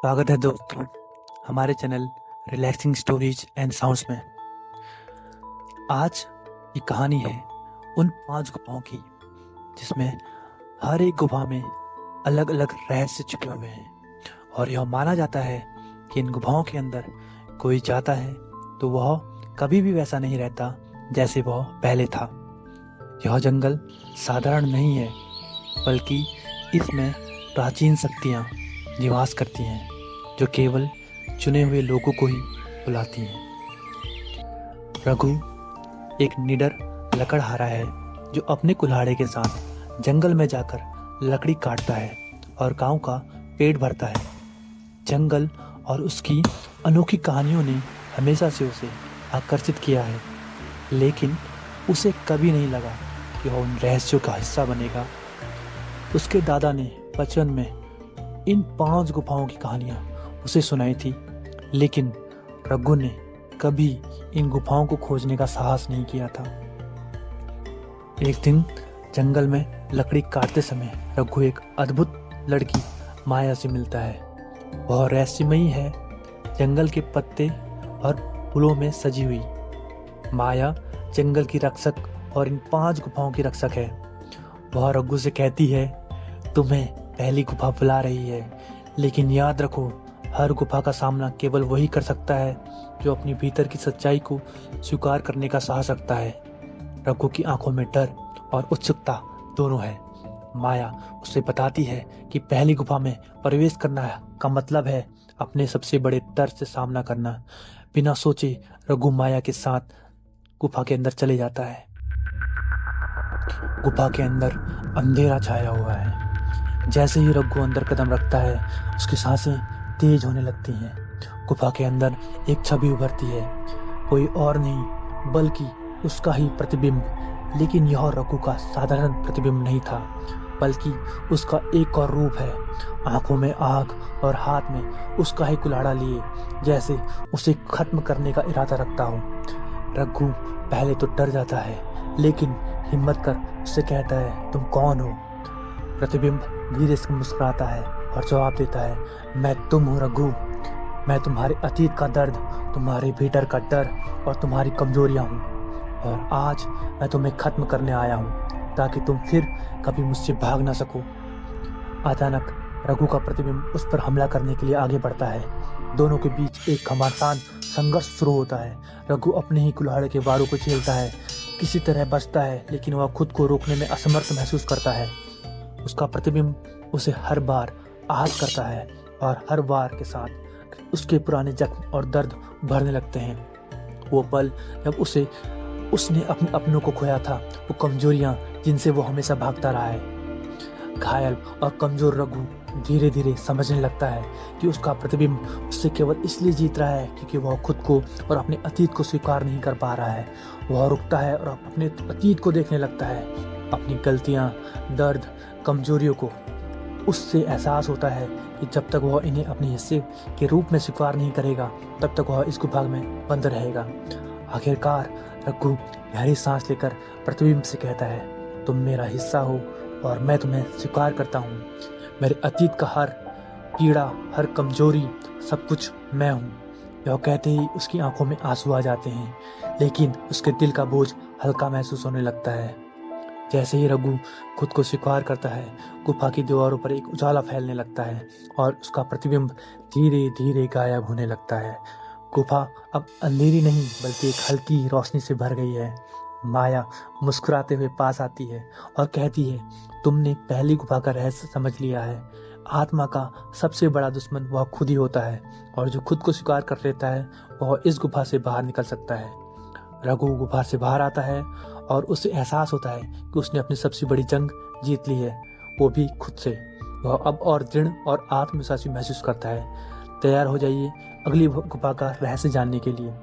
स्वागत है दोस्तों हमारे channel relaxing stories and sounds में। आज ये कहानी है उन 5 गुफाओं की जिसमें हर एक गुफा में अलग अलग रहस्य छुपे हुए हैं और यह माना जाता है कि इन गुफाओं के अंदर कोई जाता है तो वह कभी भी वैसा नहीं रहता जैसे वह पहले था। यह जंगल साधारण नहीं है बल्कि इसमें प्राचीन शक्तियाँ निवास करती हैं जो केवल चुने हुए लोगों को ही बुलाती हैं। रघु एक निडर लकड़हारा है जो अपने कुल्हाड़े के साथ जंगल में जाकर लकड़ी काटता है और गांव का पेट भरता है। जंगल और उसकी अनोखी कहानियों ने हमेशा से उसे आकर्षित किया है, लेकिन उसे कभी नहीं लगा कि वह उन रहस्यों का हिस्सा बनेगा। उसके दादा ने बचपन में इन 5 गुफाओं की कहानियां उसे सुनाई थी, लेकिन रघु ने कभी इन गुफाओं को खोजने का साहस नहीं किया था। एक दिन जंगल में लकड़ी काटते समय रघु एक अद्भुत लड़की माया से मिलता है। वह रहस्यमयी है, जंगल के पत्ते और फूलों में सजी हुई। माया जंगल की रक्षक और इन 5 गुफाओं की रक्षक है। वह रघु से कहती है, तुम्हें पहली गुफा बुला रही है, लेकिन याद रखो हर गुफा का सामना केवल वही कर सकता है जो अपनी भीतर की सच्चाई को स्वीकार करने का साहस रखता है। रघु की आंखों में डर और उत्सुकता दोनों है। माया उसे बताती है कि पहली गुफा में प्रवेश करना का मतलब है अपने सबसे बड़े डर से सामना करना। बिना सोचे रघु माया के साथ गुफा के अंदर चले जाता है। गुफा के अंदर अंधेरा छाया हुआ है। जैसे ही रघु अंदर कदम रखता है उसकी सांसें तेज होने लगती हैं। गुफा के अंदर एक छवि उभरती है, कोई और नहीं बल्कि उसका ही प्रतिबिंब। लेकिन यह रघु का साधारण प्रतिबिंब नहीं था, बल्कि उसका एक और रूप है। आंखों में आग और हाथ में उसका ही कुल्हाड़ा लिए, जैसे उसे खत्म करने का इरादा रखता हो। रघु पहले तो डर जाता है, लेकिन हिम्मत कर उससे कहता है, तुम कौन हो? प्रतिबिंब धीरे से मुस्कुराता है और जवाब देता है, मैं तुम हूँ रघु। मैं तुम्हारे अतीत का दर्द, तुम्हारे भीतर का डर और तुम्हारी कमजोरियां हूँ, और आज मैं तुम्हें खत्म करने आया हूँ ताकि तुम फिर कभी मुझसे भाग ना सको। अचानक रघु का प्रतिबिंब उस पर हमला करने के लिए आगे बढ़ता है। दोनों के बीच एक घमासान संघर्ष शुरू होता है। रघु अपने ही कुल्हाड़े के वारों को झेलता है, किसी तरह बचता है, लेकिन वह खुद को रोकने में असमर्थ महसूस करता है। उसका प्रतिबिंब उसे हर बार आहत करता है और हर बार के साथ उसके पुराने जख्म और दर्द भरने लगते हैं। वो पल जब उसने अपने अपनों को खोया था, वो कमजोरियां जिनसे वो हमेशा भागता रहा है। घायल और कमजोर रघु धीरे धीरे समझने लगता है कि उसका प्रतिबिंब उससे केवल इसलिए जीत रहा है क्योंकि वह खुद को और अपने अतीत को स्वीकार नहीं कर पा रहा है। वह रुकता है और अपने अतीत को देखने लगता है, अपनी गलतियां, दर्द, कमजोरियों को। उससे एहसास होता है कि जब तक वह इन्हें अपने हिस्से के रूप में स्वीकार नहीं करेगा, तब तक वह इस गुफा में बंद रहेगा। आखिरकार रघु गहरी सांस लेकर प्रतिबिंब से कहता है, तुम मेरा हिस्सा हो और मैं तुम्हें स्वीकार करता हूँ। मेरे अतीत का हर पीड़ा, हर कमजोरी, सब कुछ मैं हूँ। यह कहते ही उसकी आंखों में आंसू आ जाते हैं, लेकिन उसके दिल का बोझ हल्का महसूस होने लगता है। जैसे ही रघु खुद को स्वीकार करता है, गुफा की दीवारों पर एक उजाला फैलने लगता है और उसका प्रतिबिंब धीरे धीरे गायब होने लगता है। गुफा अब अंधेरी नहीं बल्कि एक हल्की रोशनी से भर गई है। माया मुस्कुराते हुए पास आती है और कहती है, तुमने पहली गुफा का रहस्य समझ लिया है। आत्मा का सबसे बड़ा दुश्मन वह खुद ही होता है, और जो खुद को स्वीकार कर लेता है वह इस गुफा से बाहर निकल सकता है। रघु गुफा से बाहर आता है और उसे एहसास होता है कि उसने अपनी सबसे बड़ी जंग जीत ली है, वो भी खुद से। वह अब और दृढ़ और आत्मविश्वासी महसूस करता है। तैयार हो जाइए अगली गुफा का रहस्य जानने के लिए।